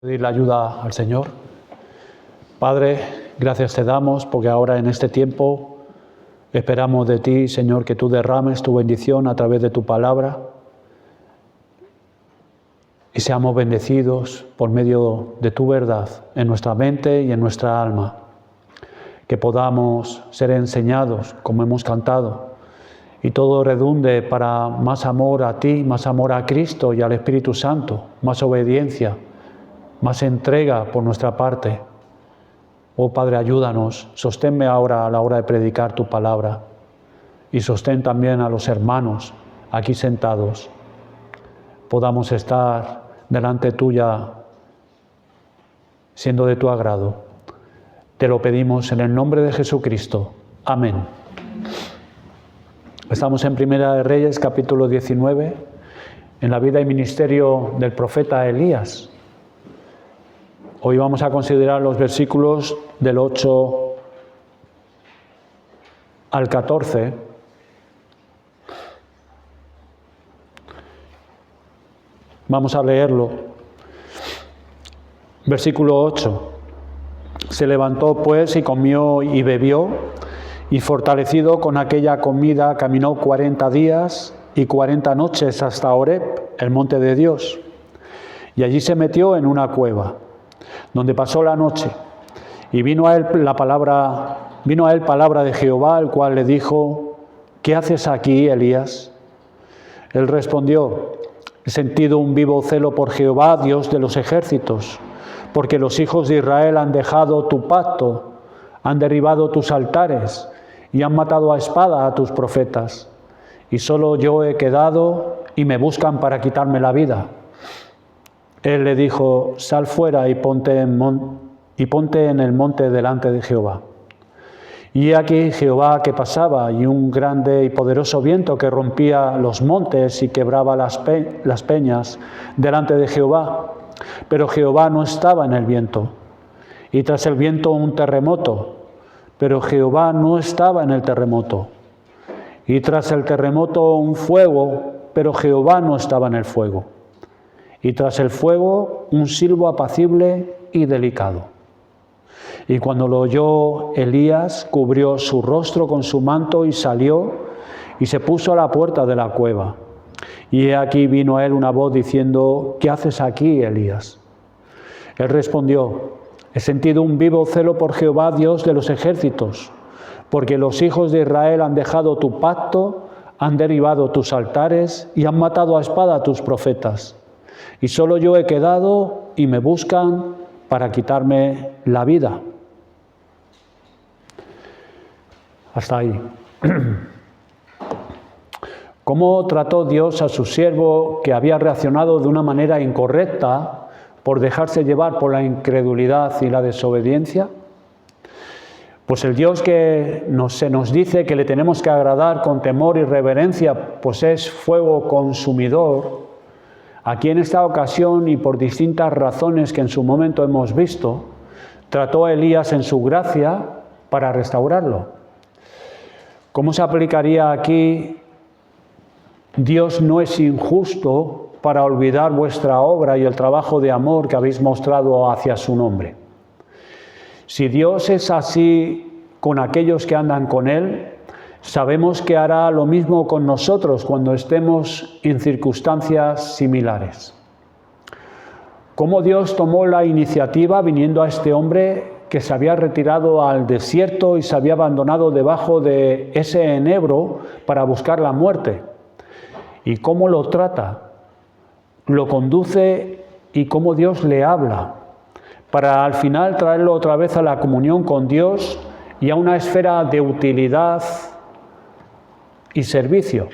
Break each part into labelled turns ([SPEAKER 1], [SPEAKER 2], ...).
[SPEAKER 1] Pedir la ayuda al Señor. Padre, gracias te damos porque ahora en este tiempo esperamos de ti, Señor, que tú derrames tu bendición a través de tu palabra y seamos bendecidos por medio de tu verdad en nuestra mente y en nuestra alma. Que podamos ser enseñados como hemos cantado y todo redunde para más amor a ti, más amor a Cristo y al Espíritu Santo, más obediencia, más entrega por nuestra parte. Oh Padre, ayúdanos, sosténme ahora a la hora de predicar tu palabra y sostén también a los hermanos aquí sentados. Podamos estar delante tuya siendo de tu agrado. Te lo pedimos en el nombre de Jesucristo. Amén. Estamos en Primera de Reyes, capítulo 19, en la vida y ministerio del profeta Elías. Hoy vamos a considerar los versículos del 8 al 14. Vamos a leerlo. Versículo 8. Se levantó pues y comió y bebió, y fortalecido con aquella comida caminó 40 días y 40 noches hasta Horeb, el monte de Dios. Y allí se metió en una cueva, donde pasó la noche, y vino a él palabra de Jehová, el cual le dijo: ¿Qué haces aquí, Elías? Él respondió: he sentido un vivo celo por Jehová, Dios de los ejércitos, porque los hijos de Israel han dejado tu pacto, han derribado tus altares y han matado a espada a tus profetas, y solo yo he quedado y me buscan para quitarme la vida. Él le dijo: sal fuera y ponte en el monte delante de Jehová. Y aquí Jehová que pasaba, y un grande y poderoso viento que rompía los montes y quebraba las peñas delante de Jehová. Pero Jehová no estaba en el viento. Y tras el viento un terremoto. Pero Jehová no estaba en el terremoto. Y tras el terremoto un fuego. Pero Jehová no estaba en el fuego. Y tras el fuego un silbo apacible y delicado. Y cuando lo oyó Elías, cubrió su rostro con su manto y salió y se puso a la puerta de la cueva. Y he aquí vino a él una voz diciendo: ¿qué haces aquí, Elías? Él respondió: he sentido un vivo celo por Jehová, Dios de los ejércitos, porque los hijos de Israel han dejado tu pacto, han derribado tus altares y han matado a espada a tus profetas. Y solo yo he quedado y me buscan para quitarme la vida. Hasta ahí. ¿Cómo trató Dios a su siervo que había reaccionado de una manera incorrecta por dejarse llevar por la incredulidad y la desobediencia? Pues el Dios que se nos dice que le tenemos que agradar con temor y reverencia, pues es fuego consumidor. Aquí en esta ocasión, y por distintas razones que en su momento hemos visto, trató a Elías en su gracia para restaurarlo. ¿Cómo se aplicaría aquí? Dios no es injusto para olvidar vuestra obra y el trabajo de amor que habéis mostrado hacia su nombre. Si Dios es así con aquellos que andan con Él, sabemos que hará lo mismo con nosotros cuando estemos en circunstancias similares. Cómo Dios tomó la iniciativa viniendo a este hombre que se había retirado al desierto y se había abandonado debajo de ese enebro para buscar la muerte. Y cómo lo trata, lo conduce y cómo Dios le habla, para al final traerlo otra vez a la comunión con Dios y a una esfera de utilidad y servicio.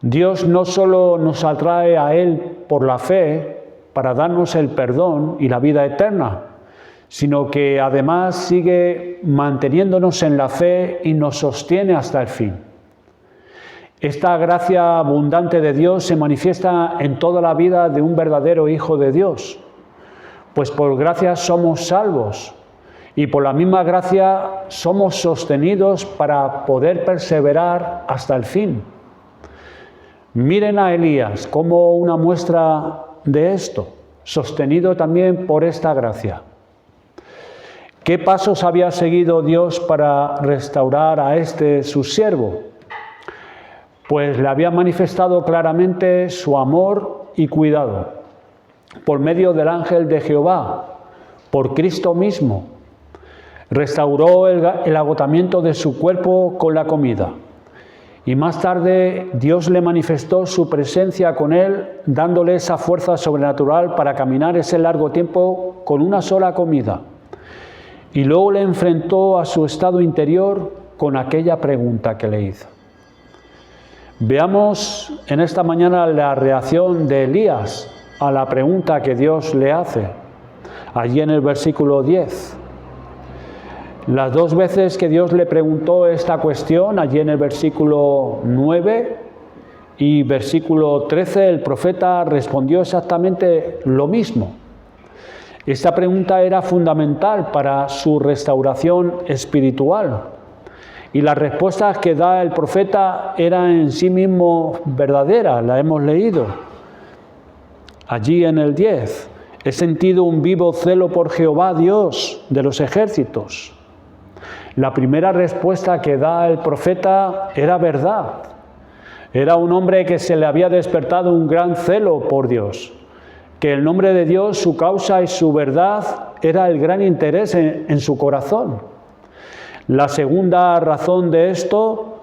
[SPEAKER 1] Dios no solo nos atrae a Él por la fe para darnos el perdón y la vida eterna, sino que además sigue manteniéndonos en la fe y nos sostiene hasta el fin. Esta gracia abundante de Dios se manifiesta en toda la vida de un verdadero hijo de Dios, pues por gracia somos salvos y por la misma gracia somos sostenidos para poder perseverar hasta el fin. Miren a Elías como una muestra de esto. sostenido también por esta gracia. ¿Qué pasos había seguido Dios para restaurar a su siervo? Pues le había manifestado claramente su amor y cuidado, por medio del ángel de Jehová, por Cristo mismo. Restauró el agotamiento de su cuerpo con la comida. Y más tarde Dios le manifestó su presencia con él, dándole esa fuerza sobrenatural para caminar ese largo tiempo con una sola comida. Y luego le enfrentó a su estado interior con aquella pregunta que le hizo. Veamos en esta mañana la reacción de Elías a la pregunta que Dios le hace, allí en el versículo 10. Las dos veces que Dios le preguntó esta cuestión, allí en el versículo 9 y versículo 13, el profeta respondió exactamente lo mismo. Esta pregunta era fundamental para su restauración espiritual. Y las respuestas que da el profeta eran en sí mismo verdaderas, la hemos leído. Allí en el 10, he sentido un vivo celo por Jehová, Dios de los ejércitos. La primera respuesta que da el profeta era verdad. Era un hombre que se le había despertado un gran celo por Dios. Que el nombre de Dios, su causa y su verdad era el gran interés en su corazón. La segunda razón de esto,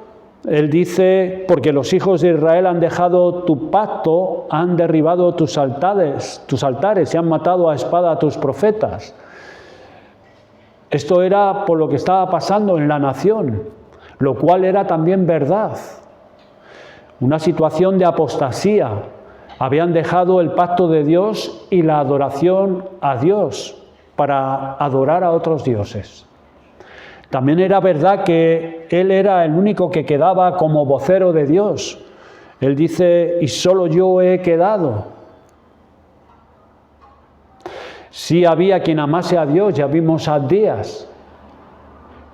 [SPEAKER 1] él dice, porque los hijos de Israel han dejado tu pacto, han derribado tus altares y han matado a espada a tus profetas. Esto era por lo que estaba pasando en la nación, lo cual era también verdad. Una situación de apostasía. Habían dejado el pacto de Dios y la adoración a Dios para adorar a otros dioses. También era verdad que él era el único que quedaba como vocero de Dios. Él dice, y solo yo he quedado. Sí había quien amase a Dios, ya vimos a Abdías,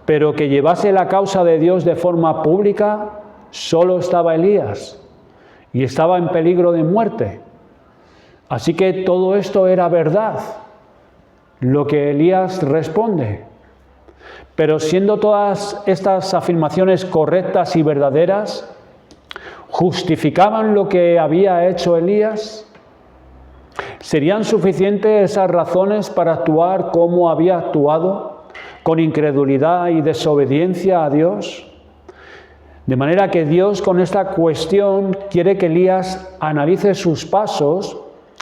[SPEAKER 1] pero que llevase la causa de Dios de forma pública, solo estaba Elías. Y estaba en peligro de muerte. Así que todo esto era verdad, lo que Elías responde. Pero siendo todas estas afirmaciones correctas y verdaderas, ¿justificaban lo que había hecho Elías? ¿Serían suficientes esas razones para actuar como había actuado, con incredulidad y desobediencia a Dios? De manera que Dios con esta cuestión quiere que Elías analice sus pasos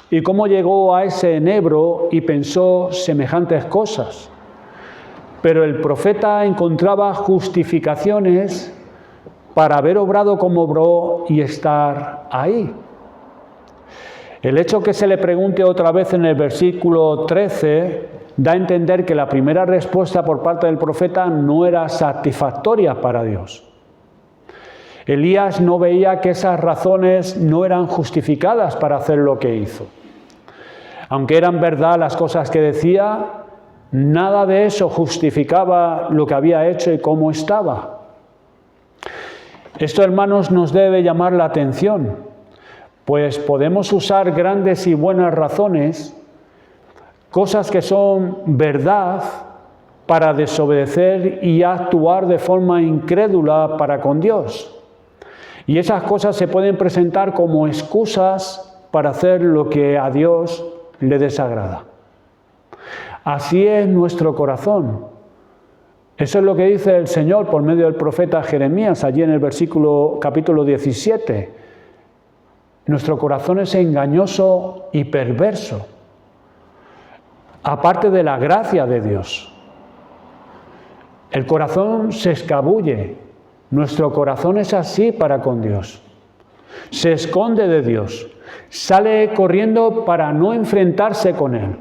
[SPEAKER 1] y cómo llegó a ese enebro y pensó semejantes cosas. Pero el profeta encontraba justificaciones para haber obrado como obró y estar ahí. El hecho que se le pregunte otra vez en el versículo 13 da a entender que la primera respuesta por parte del profeta no era satisfactoria para Dios. Elías no veía que esas razones no eran justificadas para hacer lo que hizo. Aunque eran verdad las cosas que decía, nada de eso justificaba lo que había hecho y cómo estaba. Esto, hermanos, nos debe llamar la atención, pues podemos usar grandes y buenas razones, cosas que son verdad, para desobedecer y actuar de forma incrédula para con Dios. Y esas cosas se pueden presentar como excusas para hacer lo que a Dios le desagrada. Así es nuestro corazón. Eso es lo que dice el Señor por medio del profeta Jeremías, allí en el capítulo 17. Nuestro corazón es engañoso y perverso, aparte de la gracia de Dios. El corazón se escabulle. Nuestro corazón es así para con Dios. Se esconde de Dios, sale corriendo para no enfrentarse con Él.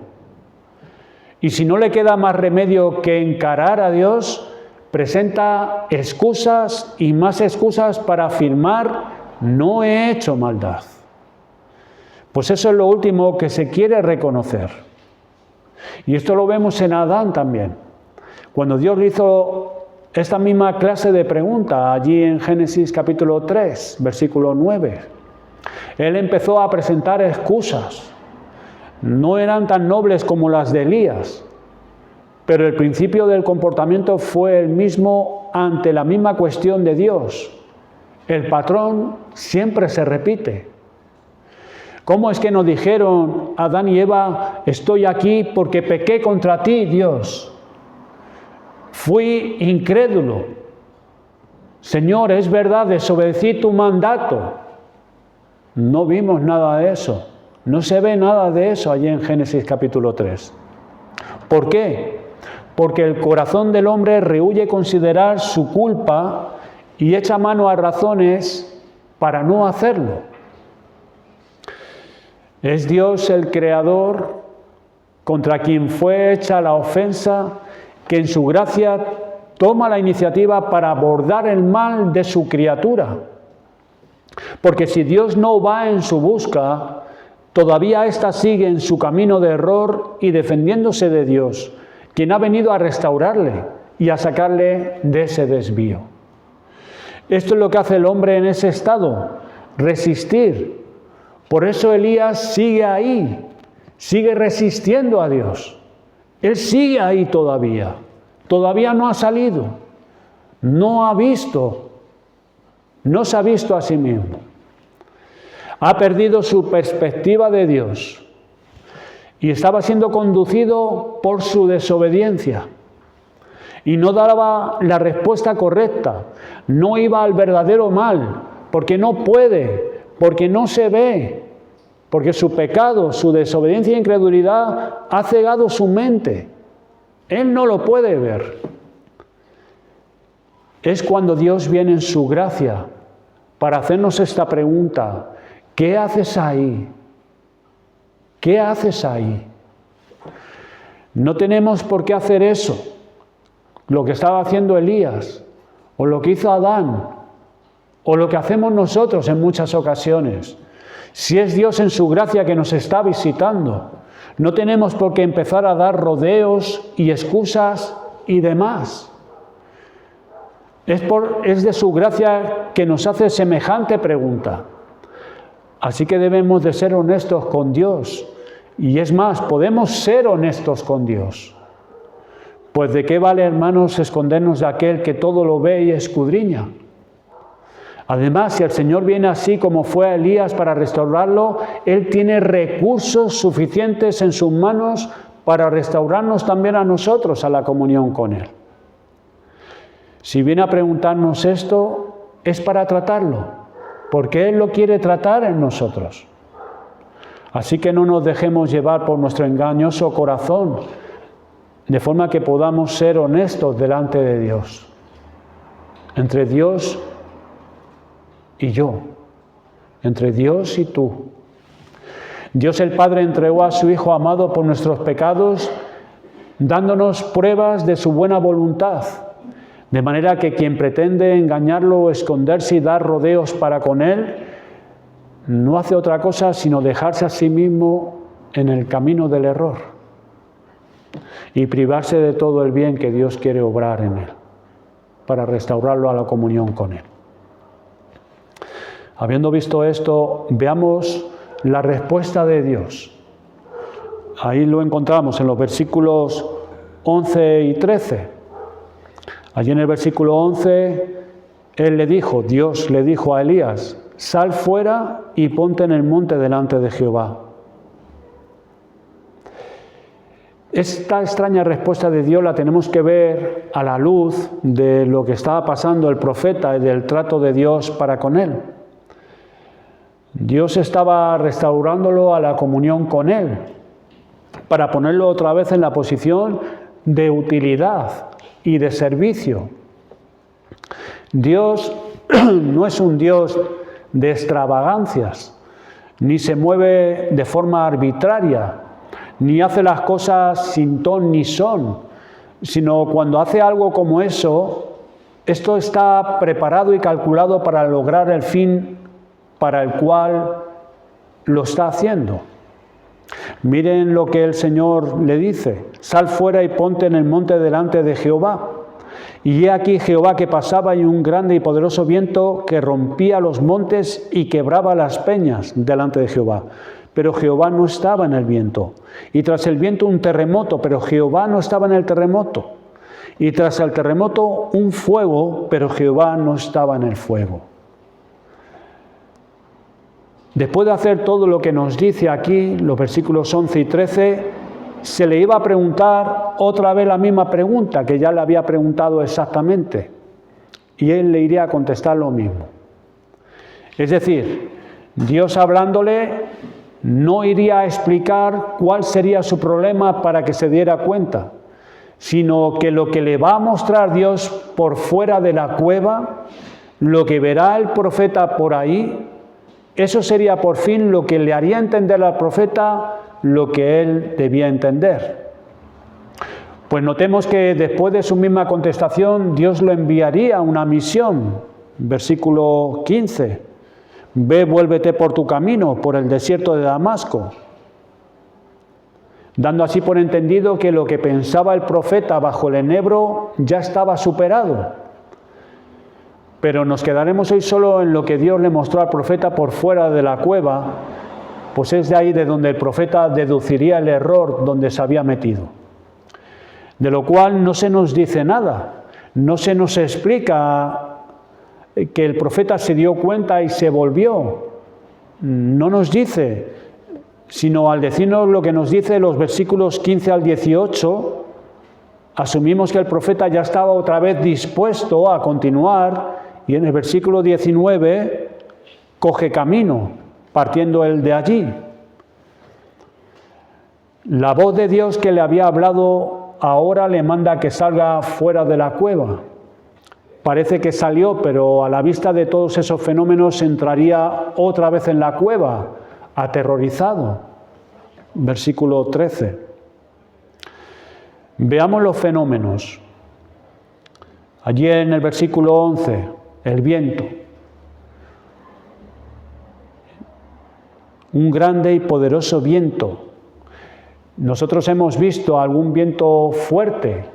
[SPEAKER 1] Y si no le queda más remedio que encarar a Dios, presenta excusas y más excusas para afirmar, no he hecho maldad. Pues eso es lo último que se quiere reconocer. Y esto lo vemos en Adán también. Cuando Dios le hizo esta misma clase de pregunta, allí en Génesis capítulo 3, versículo 9, Él empezó a presentar excusas. no eran tan nobles como las de Elías, pero el principio del comportamiento fue el mismo ante la misma cuestión de Dios. El patrón siempre se repite. ¿Cómo es que nos dijeron Adán y Eva, estoy aquí porque pequé contra ti, Dios? Fui incrédulo. Señor, es verdad, desobedecí tu mandato. No vimos nada de eso. No se ve nada de eso allí en Génesis capítulo 3. ¿Por qué? Porque el corazón del hombre rehúye considerar su culpa y echa mano a razones para no hacerlo. Es Dios el Creador contra quien fue hecha la ofensa, que en su gracia toma la iniciativa para abordar el mal de su criatura. Porque si Dios no va en su busca, todavía ésta sigue en su camino de error y defendiéndose de Dios, quien ha venido a restaurarle y a sacarle de ese desvío. Esto es lo que hace el hombre en ese estado, resistir. Por eso Elías sigue ahí, sigue resistiendo a Dios. Él sigue ahí todavía no ha salido, no ha visto, no se ha visto a sí mismo. Ha perdido su perspectiva de Dios y estaba siendo conducido por su desobediencia y no daba la respuesta correcta, no iba al verdadero mal, porque no puede, porque no se ve, porque su pecado, su desobediencia e incredulidad ha cegado su mente. Él no lo puede ver. Es cuando Dios viene en su gracia para hacernos esta pregunta: ¿qué haces ahí? ¿Qué haces ahí? No tenemos por qué hacer eso, lo que estaba haciendo Elías, o lo que hizo Adán, o lo que hacemos nosotros en muchas ocasiones. Si es Dios en su gracia que nos está visitando, no tenemos por qué empezar a dar rodeos y excusas y demás. Es de su gracia que nos hace semejante pregunta. Así que debemos de ser honestos con Dios. Y es más, podemos ser honestos con Dios. Pues ¿de qué vale, hermanos, escondernos de aquel que todo lo ve y escudriña? Además, si el Señor viene así como fue a Elías para restaurarlo, Él tiene recursos suficientes en sus manos para restaurarnos también a nosotros a la comunión con Él. Si viene a preguntarnos esto, es para tratarlo, porque Él lo quiere tratar en nosotros. Así que no nos dejemos llevar por nuestro engañoso corazón, de forma que podamos ser honestos delante de Dios. Entre Dios y yo, entre Dios y tú. Dios el Padre entregó a su Hijo amado por nuestros pecados, dándonos pruebas de su buena voluntad, de manera que quien pretende engañarlo o esconderse y dar rodeos para con Él, no hace otra cosa sino dejarse a sí mismo en el camino del error y privarse de todo el bien que Dios quiere obrar en Él, para restaurarlo a la comunión con Él. Habiendo visto esto, veamos la respuesta de Dios. Ahí lo encontramos en los versículos 11 y 13. Allí en el versículo 11, Dios le dijo a Elías: sal fuera y ponte en el monte delante de Jehová. Esta extraña respuesta de Dios la tenemos que ver a la luz de lo que estaba pasando el profeta y del trato de Dios para con él. Dios estaba restaurándolo a la comunión con Él, para ponerlo otra vez en la posición de utilidad y de servicio. Dios no es un Dios de extravagancias, ni se mueve de forma arbitraria, ni hace las cosas sin ton ni son, sino cuando hace algo como eso, esto está preparado y calculado para lograr el fin para el cual lo está haciendo. Miren lo que el Señor le dice: sal fuera y ponte en el monte delante de Jehová. Y he aquí Jehová que pasaba y un grande y poderoso viento que rompía los montes y quebraba las peñas delante de Jehová. pero Jehová no estaba en el viento. Y tras el viento un terremoto, pero Jehová no estaba en el terremoto. Y tras el terremoto un fuego, pero Jehová no estaba en el fuego. Después de hacer todo lo que nos dice aquí, los versículos 11 y 13, se le iba a preguntar otra vez la misma pregunta que ya le había preguntado exactamente. Y él le iría a contestar lo mismo. Es decir, Dios hablándole no iría a explicar cuál sería su problema para que se diera cuenta, sino que lo que le va a mostrar Dios por fuera de la cueva, lo que verá el profeta por ahí, eso sería por fin lo que le haría entender al profeta lo que él debía entender. Pues notemos que después de su misma contestación, Dios lo enviaría a una misión. Versículo 15. Ve, vuélvete por tu camino, por el desierto de Damasco. Dando así por entendido que lo que pensaba el profeta bajo el enebro ya estaba superado. Pero nos quedaremos hoy solo en lo que Dios le mostró al profeta por fuera de la cueva, pues es de ahí de donde el profeta deduciría el error donde se había metido. De lo cual no se nos dice nada, no se nos explica que el profeta se dio cuenta y se volvió. No nos dice, sino al decirnos lo que nos dice los versículos 15 al 18, asumimos que el profeta ya estaba otra vez dispuesto a continuar y en el versículo 19 coge camino, partiendo él de allí. La voz de Dios que le había hablado ahora le manda que salga fuera de la cueva. Parece que salió, pero a la vista de todos esos fenómenos entraría otra vez en la cueva, aterrorizado. Versículo 13. Veamos los fenómenos. Allí en el versículo 11, el viento. Un grande y poderoso viento. Nosotros hemos visto algún viento fuerte.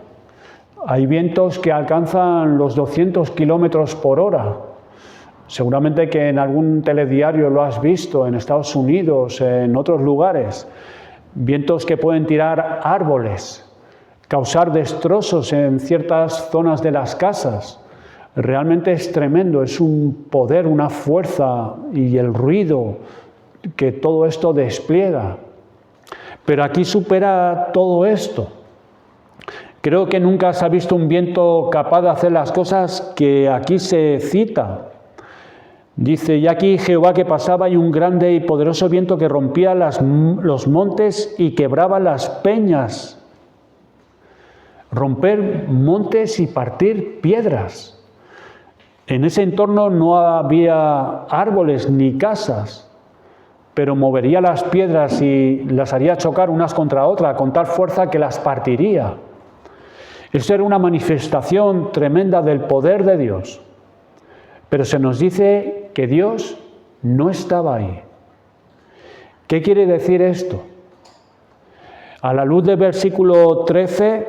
[SPEAKER 1] Hay vientos que alcanzan los 200 kilómetros por hora. Seguramente que en algún telediario lo has visto, en Estados Unidos, en otros lugares. Vientos que pueden tirar árboles, causar destrozos en ciertas zonas de las casas. Realmente es tremendo, es un poder, una fuerza y el ruido que todo esto despliega. Pero aquí supera todo esto. Creo que nunca se ha visto un viento capaz de hacer las cosas que aquí se cita. Dice, y aquí Jehová que pasaba y un grande y poderoso viento que rompía los montes y quebraba las peñas. Romper montes y partir piedras. En ese entorno no había árboles ni casas, pero movería las piedras y las haría chocar unas contra otras con tal fuerza que las partiría. Eso era una manifestación tremenda del poder de Dios. Pero se nos dice que Dios no estaba ahí. ¿Qué quiere decir esto? A la luz del versículo 13,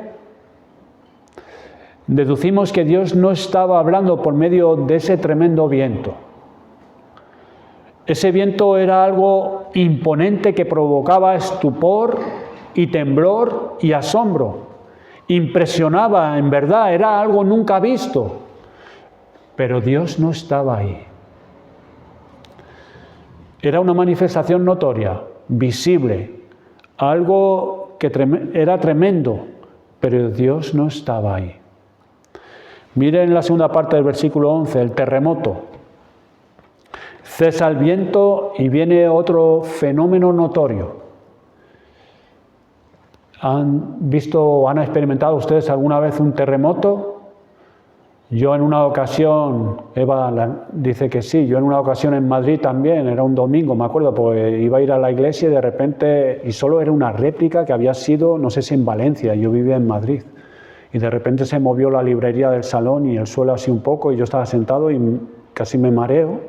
[SPEAKER 1] deducimos que Dios no estaba hablando por medio de ese tremendo viento. Ese viento era algo imponente que provocaba estupor y temblor y asombro. Impresionaba, en verdad, era algo nunca visto. Pero Dios no estaba ahí. Era una manifestación notoria, visible, algo que era tremendo, pero Dios no estaba ahí. Miren la segunda parte del versículo 11, el terremoto. Cesa el viento y viene otro fenómeno notorio. ¿Han visto o han experimentado ustedes alguna vez un terremoto? Yo en una ocasión, Eva dice que sí, yo en una ocasión en Madrid también, era un domingo, me acuerdo, porque iba a ir a la iglesia y de repente, y solo era una réplica que había sido, no sé si en Valencia, yo vivía en Madrid, y de repente se movió la librería del salón y el suelo así un poco, y yo estaba sentado y casi me mareo.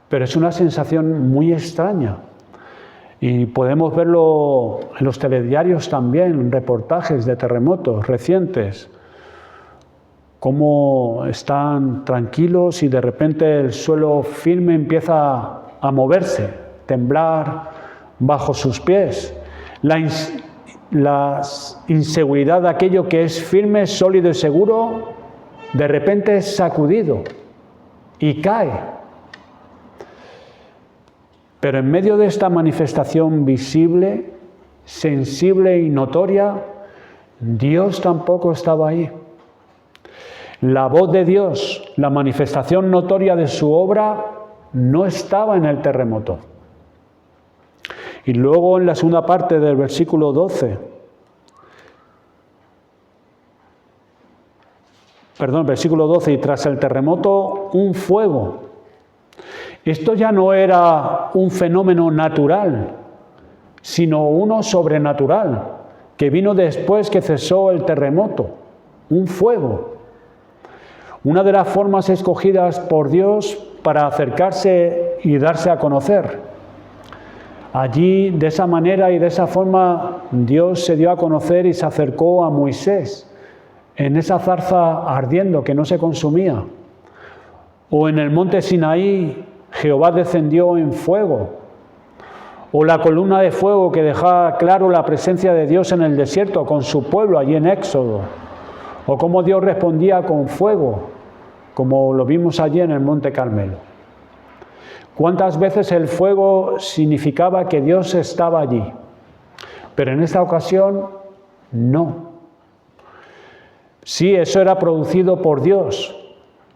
[SPEAKER 1] Pero es una sensación muy extraña. Y podemos verlo en los telediarios también, en reportajes de terremotos recientes, cómo están tranquilos y de repente el suelo firme empieza a moverse temblar bajo sus pies. La inseguridad de aquello que es firme, sólido y seguro, de repente es sacudido y cae. Pero en medio de esta manifestación visible, sensible y notoria, Dios tampoco estaba ahí. La voz de Dios, la manifestación notoria de su obra, no estaba en el terremoto. Y luego en la segunda parte del versículo 12, y tras el terremoto, un fuego. Esto ya no era un fenómeno natural, sino uno sobrenatural, que vino después que cesó el terremoto, un fuego. Una de las formas escogidas por Dios para acercarse y darse a conocer. Allí, de esa manera y de esa forma, Dios se dio a conocer y se acercó a Moisés en esa zarza ardiendo que no se consumía. O en el monte Sinaí, Jehová descendió en fuego. O la columna de fuego que dejaba claro la presencia de Dios en el desierto con su pueblo allí en Éxodo. O cómo Dios respondía con fuego, como lo vimos allí en el Monte Carmelo. ¿Cuántas veces el fuego significaba que Dios estaba allí? Pero en esta ocasión, no. Sí, eso era producido por Dios,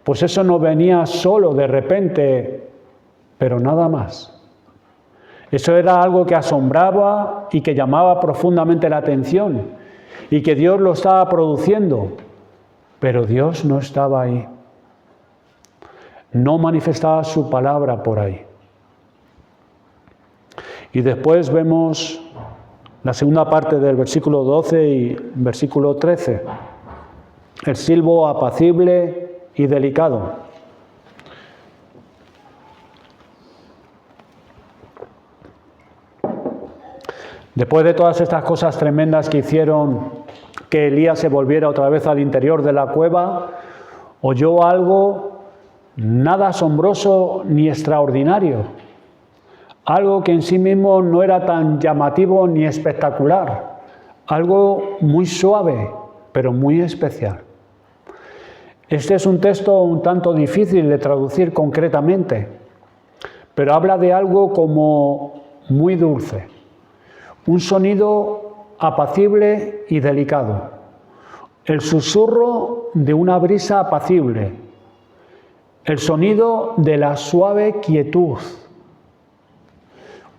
[SPEAKER 1] pues eso no venía solo de repente, pero nada más. Eso era algo que asombraba y que llamaba profundamente la atención y que Dios lo estaba produciendo, pero Dios no estaba ahí. No manifestaba su palabra por ahí. Y después vemos la segunda parte del versículo 12 y versículo 13. El silbo apacible y delicado. Después de todas estas cosas tremendas que hicieron que Elías se volviera otra vez al interior de la cueva, oyó algo nada asombroso ni extraordinario, algo que en sí mismo no era tan llamativo ni espectacular, algo muy suave, pero muy especial. Este es un texto un tanto difícil de traducir concretamente, pero habla de algo como muy dulce, un sonido apacible y delicado, el susurro de una brisa apacible, el sonido de la suave quietud,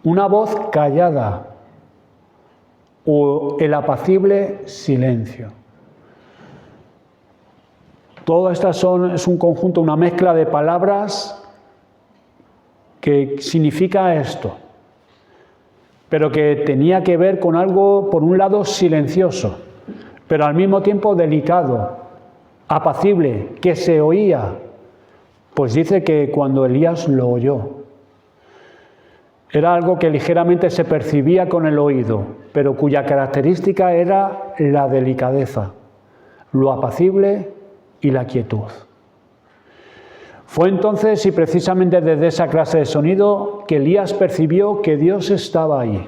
[SPEAKER 1] una voz callada o el apacible silencio. Todo esto es un conjunto, una mezcla de palabras que significa esto, pero que tenía que ver con algo, por un lado, silencioso, pero al mismo tiempo delicado, apacible, que se oía. Pues dice que cuando Elías lo oyó, era algo que ligeramente se percibía con el oído, pero cuya característica era la delicadeza, lo apacible y la quietud. Fue entonces y precisamente desde esa clase de sonido que Elías percibió que Dios estaba ahí.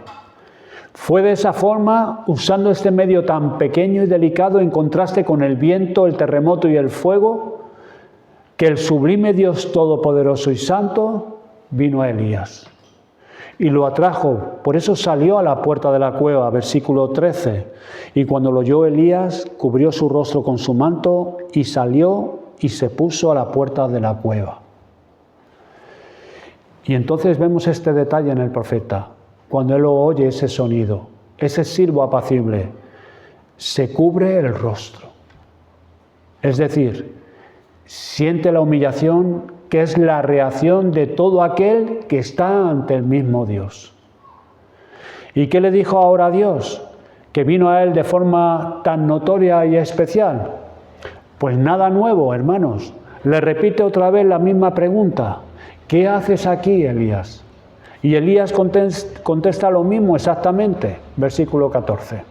[SPEAKER 1] Fue de esa forma, usando este medio tan pequeño y delicado en contraste con el viento, el terremoto y el fuego, que el sublime Dios Todopoderoso y Santo vino a Elías y lo atrajo. Por eso salió a la puerta de la cueva, versículo 13. Y cuando lo oyó Elías, cubrió su rostro con su manto y salió y se puso a la puerta de la cueva. Y entonces vemos este detalle en el profeta. Cuando él oye ese sonido, ese silbo apacible, se cubre el rostro. Es decir, siente la humillación que es la reacción de todo aquel que está ante el mismo Dios. ¿Y qué le dijo ahora a Dios? Que vino a él de forma tan notoria y especial. Pues nada nuevo, hermanos. Le repite otra vez la misma pregunta. ¿Qué haces aquí, Elías? Y Elías contesta lo mismo exactamente, versículo 14.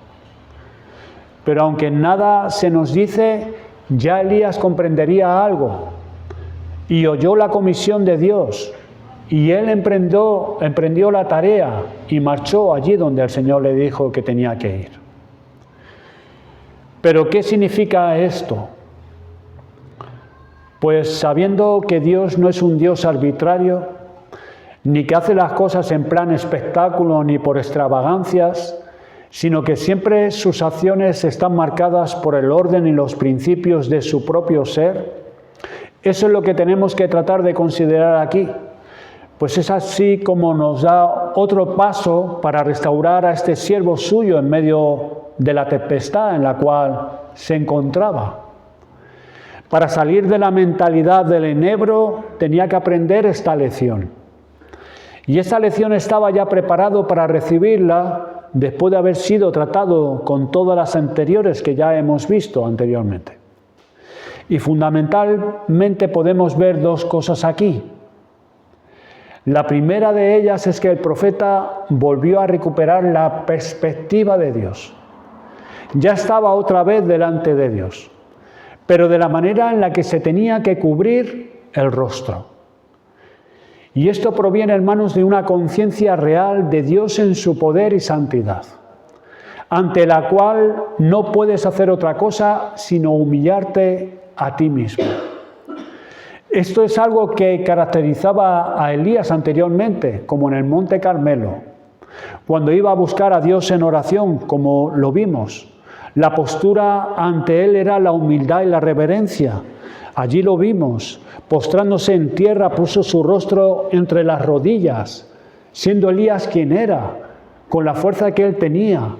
[SPEAKER 1] Pero aunque nada se nos dice, ya Elías comprendería algo y oyó la comisión de Dios Y él emprendió la tarea y marchó allí donde el Señor le dijo que tenía que ir. ¿Pero qué significa esto? Pues sabiendo que Dios no es un Dios arbitrario, ni que hace las cosas en plan espectáculo ni por extravagancias, sino que siempre sus acciones están marcadas por el orden y los principios de su propio ser, eso es lo que tenemos que tratar de considerar aquí. Pues es así como nos da otro paso para restaurar a este siervo suyo en medio de la tempestad en la cual se encontraba. Para salir de la mentalidad del enebro tenía que aprender esta lección. Y esta lección estaba ya preparado para recibirla después de haber sido tratado con todas las anteriores que ya hemos visto anteriormente. Y fundamentalmente podemos ver dos cosas aquí. La primera de ellas es que el profeta volvió a recuperar la perspectiva de Dios. Ya estaba otra vez delante de Dios, pero de la manera en la que se tenía que cubrir el rostro. Y esto proviene, hermanos, de una conciencia real de Dios en su poder y santidad, ante la cual no puedes hacer otra cosa sino humillarte a ti mismo. Esto es algo que caracterizaba a Elías anteriormente, como en el Monte Carmelo, cuando iba a buscar a Dios en oración, como lo vimos. La postura ante él era la humildad y la reverencia. Allí lo vimos, postrándose en tierra, puso su rostro entre las rodillas, siendo Elías quien era, con la fuerza que él tenía,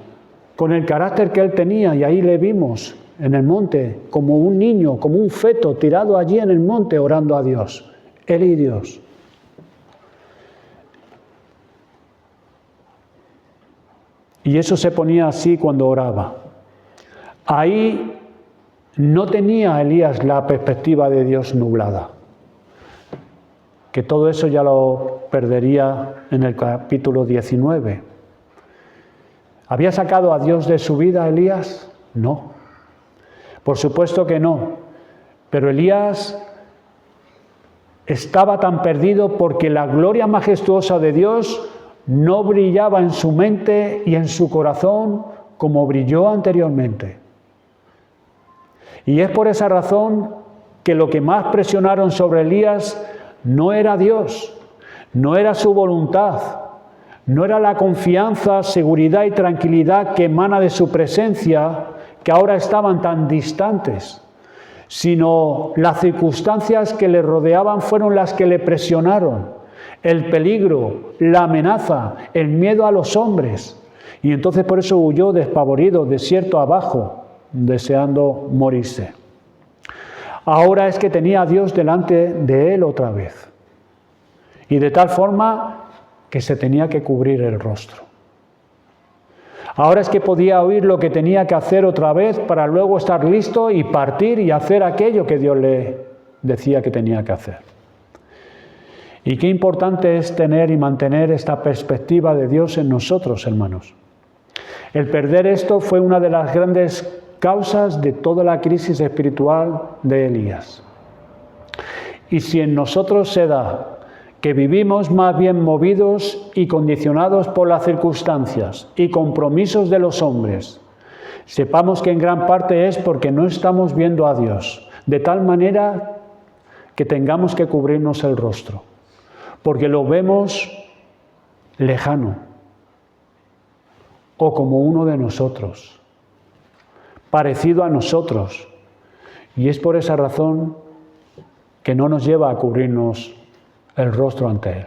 [SPEAKER 1] con el carácter que él tenía, y ahí le vimos en el monte, como un niño, como un feto, tirado allí en el monte orando a Dios, él y Dios. Y eso se ponía así cuando oraba. Ahí no tenía Elías la perspectiva de Dios nublada, que todo eso ya lo perdería en el capítulo 19. ¿Había sacado a Dios de su vida Elías? No, por supuesto que no, pero Elías estaba tan perdido porque la gloria majestuosa de Dios no brillaba en su mente y en su corazón como brilló anteriormente. Y es por esa razón que lo que más presionaron sobre Elías no era Dios, no era su voluntad, no era la confianza, seguridad y tranquilidad que emana de su presencia, que ahora estaban tan distantes, sino las circunstancias que le rodeaban fueron las que le presionaron, el peligro, la amenaza, el miedo a los hombres. Y entonces por eso huyó despavorido, desierto abajo, deseando morirse. Ahora es que tenía a Dios delante de él otra vez. Y de tal forma que se tenía que cubrir el rostro. Ahora es que podía oír lo que tenía que hacer otra vez para luego estar listo y partir y hacer aquello que Dios le decía que tenía que hacer. Y qué importante es tener y mantener esta perspectiva de Dios en nosotros, hermanos. El perder esto fue una de las grandes causas de toda la crisis espiritual de Elías. Y si en nosotros se da que vivimos más bien movidos y condicionados por las circunstancias y compromisos de los hombres, sepamos que en gran parte es porque no estamos viendo a Dios, de tal manera que tengamos que cubrirnos el rostro, porque lo vemos lejano o como uno de nosotros, parecido a nosotros, y es por esa razón que no nos lleva a cubrirnos el rostro ante Él.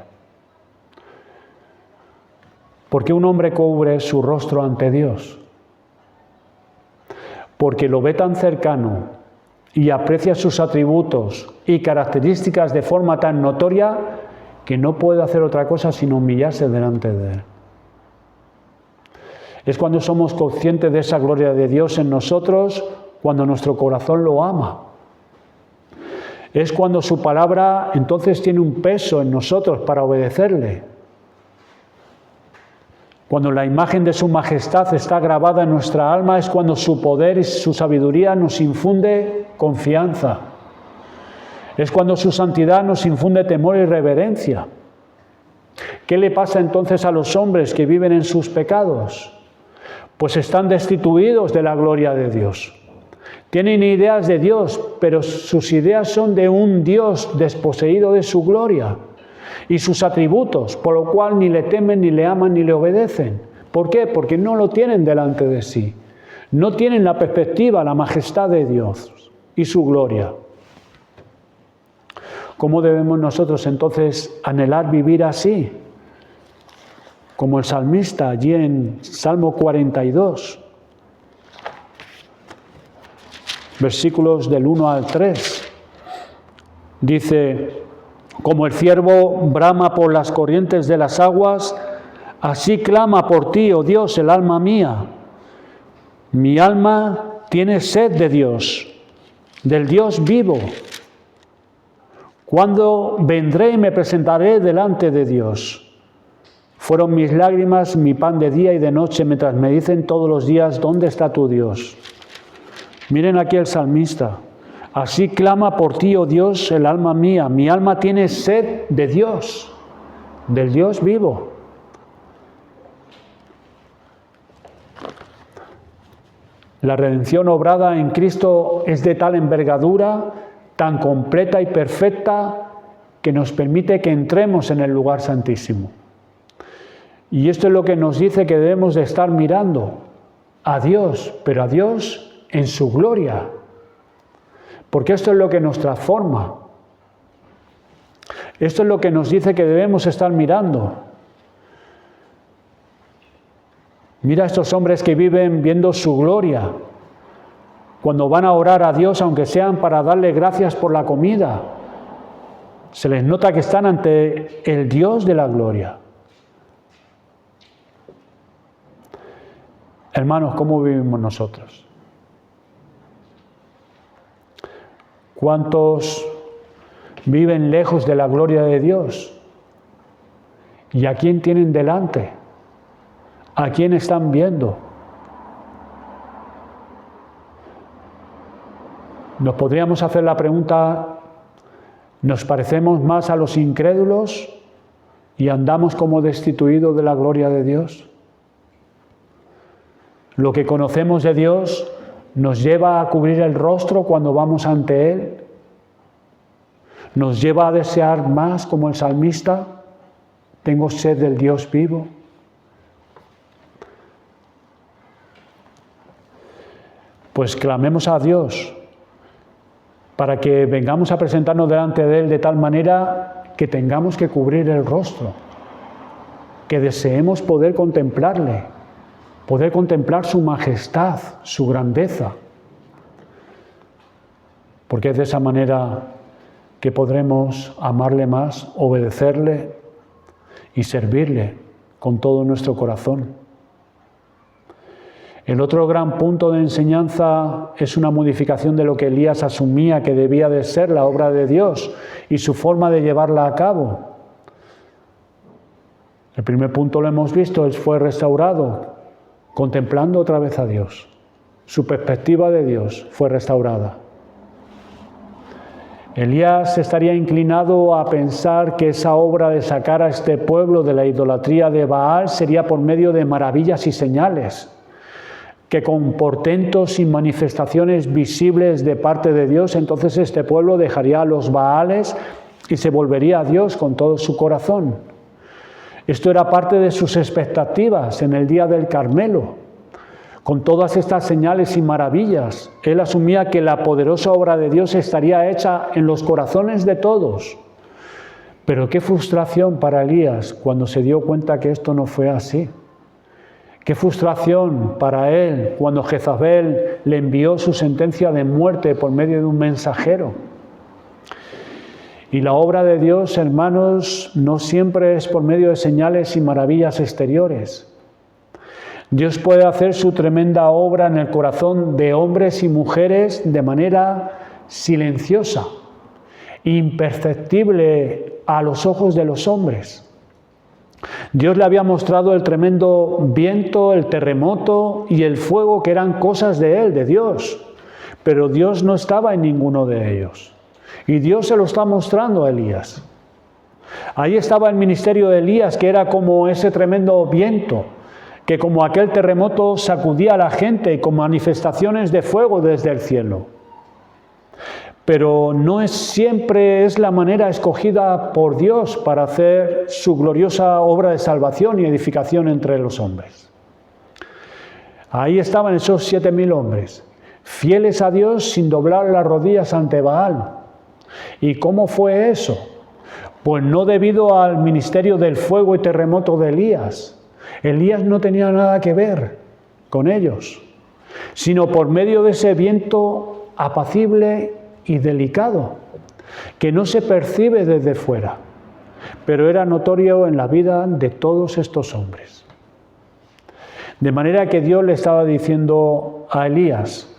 [SPEAKER 1] ¿Por qué un hombre cubre su rostro ante Dios? Porque lo ve tan cercano y aprecia sus atributos y características de forma tan notoria que no puede hacer otra cosa sino humillarse delante de Él. Es cuando somos conscientes de esa gloria de Dios en nosotros, cuando nuestro corazón lo ama. Es cuando su palabra entonces tiene un peso en nosotros para obedecerle. Cuando la imagen de su majestad está grabada en nuestra alma, es cuando su poder y su sabiduría nos infunde confianza. Es cuando su santidad nos infunde temor y reverencia. ¿Qué le pasa entonces a los hombres que viven en sus pecados? Pues están destituidos de la gloria de Dios. Tienen ideas de Dios, pero sus ideas son de un Dios desposeído de su gloria y sus atributos, por lo cual ni le temen, ni le aman, ni le obedecen. ¿Por qué? Porque no lo tienen delante de sí. No tienen la perspectiva, la majestad de Dios y su gloria. ¿Cómo debemos nosotros entonces anhelar vivir así? Como el salmista allí en Salmo 42, versículos del 1 al 3. Dice: como el ciervo brama por las corrientes de las aguas, así clama por ti, oh Dios, el alma mía. Mi alma tiene sed de Dios, del Dios vivo. ¿Cuándo vendré y me presentaré delante de Dios? Fueron mis lágrimas mi pan de día y de noche, mientras me dicen todos los días: ¿dónde está tu Dios? Miren aquí el salmista. Así clama por ti, oh Dios, el alma mía. Mi alma tiene sed de Dios, del Dios vivo. La redención obrada en Cristo es de tal envergadura, tan completa y perfecta, que nos permite que entremos en el lugar santísimo. Y esto es lo que nos dice que debemos de estar mirando a Dios, pero a Dios en su gloria, porque esto es lo que nos transforma. Esto es lo que nos dice que debemos estar mirando. Mira a estos hombres que viven viendo su gloria, cuando van a orar a Dios, aunque sean para darle gracias por la comida. Se les nota que están ante el Dios de la gloria. Hermanos, ¿cómo vivimos nosotros? ¿Cuántos viven lejos de la gloria de Dios? ¿Y a quién tienen delante? ¿A quién están viendo? Nos podríamos hacer la pregunta: ¿nos parecemos más a los incrédulos y andamos como destituidos de la gloria de Dios? Lo que conocemos de Dios nos lleva a cubrir el rostro cuando vamos ante Él. Nos lleva a desear más, como el salmista: tengo sed del Dios vivo. Pues clamemos a Dios para que vengamos a presentarnos delante de Él de tal manera que tengamos que cubrir el rostro, que deseemos poder contemplarle, poder contemplar su majestad, su grandeza, porque es de esa manera que podremos amarle más, obedecerle y servirle con todo nuestro corazón. El otro gran punto de enseñanza es una modificación de lo que Elías asumía que debía de ser la obra de Dios y su forma de llevarla a cabo. El primer punto lo hemos visto: él fue restaurado, contemplando otra vez a Dios. Su perspectiva de Dios fue restaurada. Elías estaría inclinado a pensar que esa obra de sacar a este pueblo de la idolatría de Baal sería por medio de maravillas y señales, que con portentos y manifestaciones visibles de parte de Dios, entonces este pueblo dejaría a los Baales y se volvería a Dios con todo su corazón. Esto era parte de sus expectativas en el día del Carmelo. Con todas estas señales y maravillas, él asumía que la poderosa obra de Dios estaría hecha en los corazones de todos. Pero qué frustración para Elías cuando se dio cuenta que esto no fue así. Qué frustración para él cuando Jezabel le envió su sentencia de muerte por medio de un mensajero. Y la obra de Dios, hermanos, no siempre es por medio de señales y maravillas exteriores. Dios puede hacer su tremenda obra en el corazón de hombres y mujeres de manera silenciosa, imperceptible a los ojos de los hombres. Dios le había mostrado el tremendo viento, el terremoto y el fuego, que eran cosas de Él, de Dios. Pero Dios no estaba en ninguno de ellos. Y Dios se lo está mostrando a Elías. Ahí estaba el ministerio de Elías, que era como ese tremendo viento, que como aquel terremoto sacudía a la gente con manifestaciones de fuego desde el cielo. Pero no siempre es la manera escogida por Dios para hacer su gloriosa obra de salvación y edificación entre los hombres. Ahí estaban esos 7.000 hombres, fieles a Dios sin doblar las rodillas ante Baal. ¿Y cómo fue eso? Pues no debido al ministerio del fuego y terremoto de Elías. Elías no tenía nada que ver con ellos, sino por medio de ese viento apacible y delicado, que no se percibe desde fuera, pero era notorio en la vida de todos estos hombres. De manera que Dios le estaba diciendo a Elías: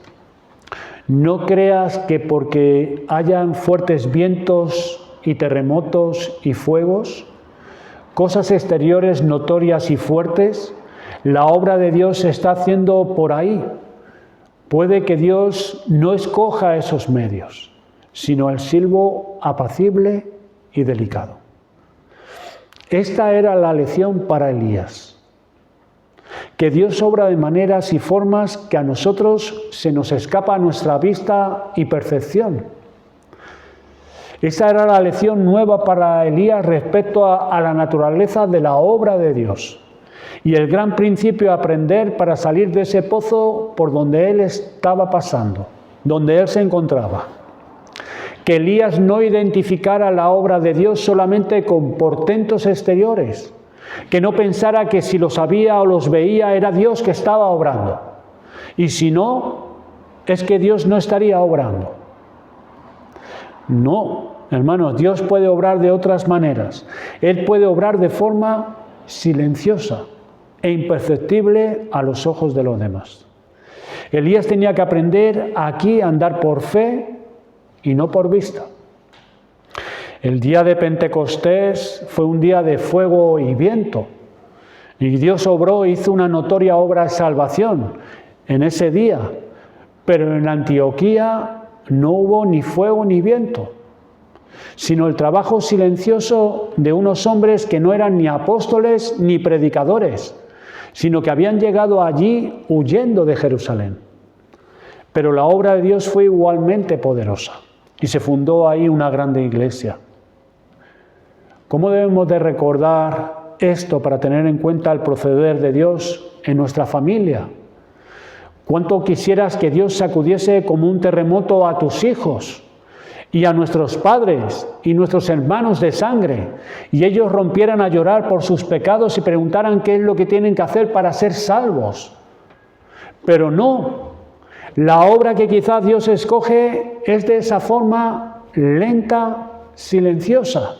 [SPEAKER 1] no creas que porque hayan fuertes vientos y terremotos y fuegos, cosas exteriores notorias y fuertes, la obra de Dios se está haciendo por ahí. Puede que Dios no escoja esos medios, sino el silbo apacible y delicado. Esta era la lección para Elías. Que Dios obra de maneras y formas que a nosotros se nos escapa a nuestra vista y percepción. Esa era la lección nueva para Elías respecto a la naturaleza de la obra de Dios. Y el gran principio a aprender para salir de ese pozo por donde él estaba pasando, donde él se encontraba. Que Elías no identificara la obra de Dios solamente con portentos exteriores, que no pensara que si los sabía o los veía era Dios que estaba obrando. Y si no, es que Dios no estaría obrando. No, hermanos, Dios puede obrar de otras maneras. Él puede obrar de forma silenciosa e imperceptible a los ojos de los demás. Elías tenía que aprender aquí a andar por fe y no por vista. El día de Pentecostés fue un día de fuego y viento, y Dios obró, hizo una notoria obra de salvación en ese día, pero en Antioquía no hubo ni fuego ni viento, sino el trabajo silencioso de unos hombres que no eran ni apóstoles ni predicadores, sino que habían llegado allí huyendo de Jerusalén. Pero la obra de Dios fue igualmente poderosa y se fundó ahí una grande iglesia. ¿Cómo debemos de recordar esto para tener en cuenta el proceder de Dios en nuestra familia? ¿Cuánto quisieras que Dios sacudiese como un terremoto a tus hijos y a nuestros padres y nuestros hermanos de sangre, y ellos rompieran a llorar por sus pecados y preguntaran qué es lo que tienen que hacer para ser salvos? Pero no, la obra que quizás Dios escoge es de esa forma lenta, silenciosa,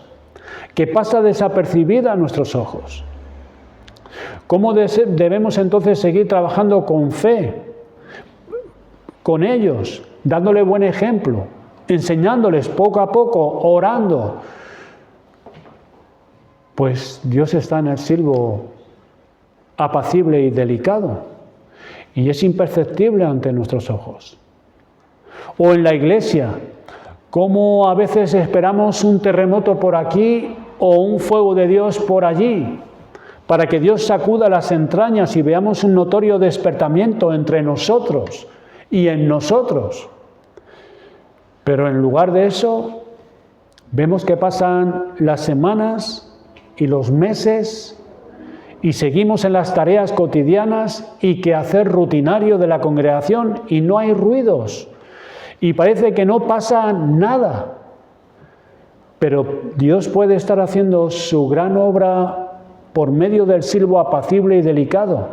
[SPEAKER 1] que pasa desapercibida a nuestros ojos. ¿Cómo debemos entonces seguir trabajando con fe con ellos, dándole buen ejemplo, enseñándoles poco a poco, orando? Pues Dios está en el silbo apacible y delicado, y es imperceptible ante nuestros ojos. O en la iglesia, cómo a veces esperamos un terremoto por aquí o un fuego de Dios por allí, para que Dios sacuda las entrañas y veamos un notorio despertamiento entre nosotros y en nosotros. Pero en lugar de eso, vemos que pasan las semanas y los meses y seguimos en las tareas cotidianas y quehacer rutinario de la congregación y no hay ruidos y parece que no pasa nada. Pero Dios puede estar haciendo su gran obra por medio del silbo apacible y delicado,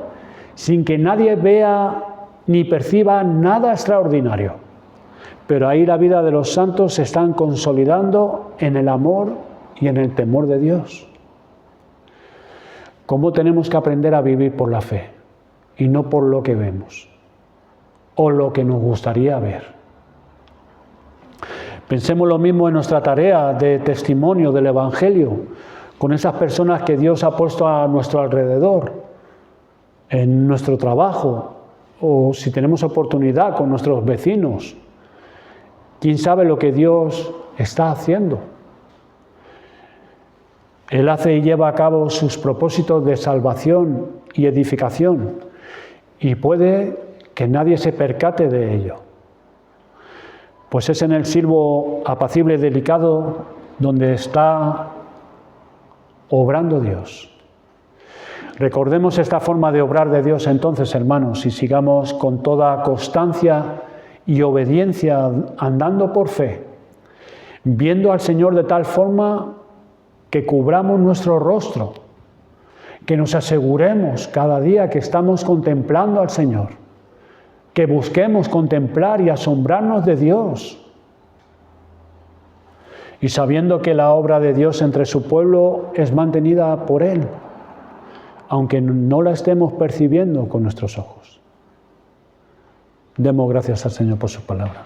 [SPEAKER 1] sin que nadie vea ni perciba nada extraordinario. Pero ahí la vida de los santos se están consolidando en el amor y en el temor de Dios. ¿Cómo tenemos que aprender a vivir por la fe y no por lo que vemos o lo que nos gustaría ver? Pensemos lo mismo en nuestra tarea de testimonio del Evangelio, con esas personas que Dios ha puesto a nuestro alrededor, en nuestro trabajo, o si tenemos oportunidad con nuestros vecinos. ¿Quién sabe lo que Dios está haciendo? Él hace y lleva a cabo sus propósitos de salvación y edificación, y puede que nadie se percate de ello. Pues es en el silbo apacible y delicado donde está obrando Dios. Recordemos esta forma de obrar de Dios entonces, hermanos, y sigamos con toda constancia y obediencia andando por fe, viendo al Señor de tal forma que cubramos nuestro rostro, que nos aseguremos cada día que estamos contemplando al Señor, que busquemos contemplar y asombrarnos de Dios, y sabiendo que la obra de Dios entre su pueblo es mantenida por Él, aunque no la estemos percibiendo con nuestros ojos. Demos gracias al Señor por su palabra.